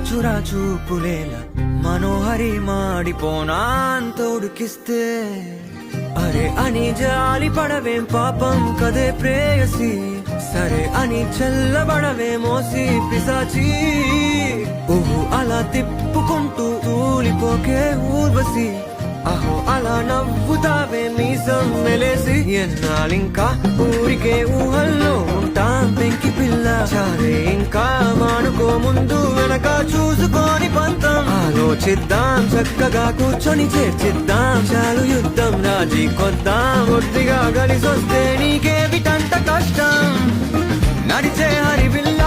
చురా చూపులేల మనోహరి మాడిపోనా అంత ఉడికిస్తే అరే అని జాలి పడవేం పాపం కదే ప్రేయసి సరే అని చల్లబడవే మోసి పిశాచి ఊహు అలా తిప్పుకుంటూ తూలిపోకే ఊర్వశి అహో అలా నవ్వుతావే మీసం మెలేసి ఎన్నాళ్ళింకా ఊరికే ఊహల్లో ఉంటాం పెంకి పిల్ల చాలే ఇంకా మానుకో ముందు వెనక చూసుకొని పంతం ఆలోచిద్దాం చక్కగా కూర్చొని చేర్చిద్దాం చాలు యుద్ధం రాజీ కొద్దాం ఒట్టిగా కలిసొస్తే నీకేమిటంత కష్టం నడిచే హరివిల్ల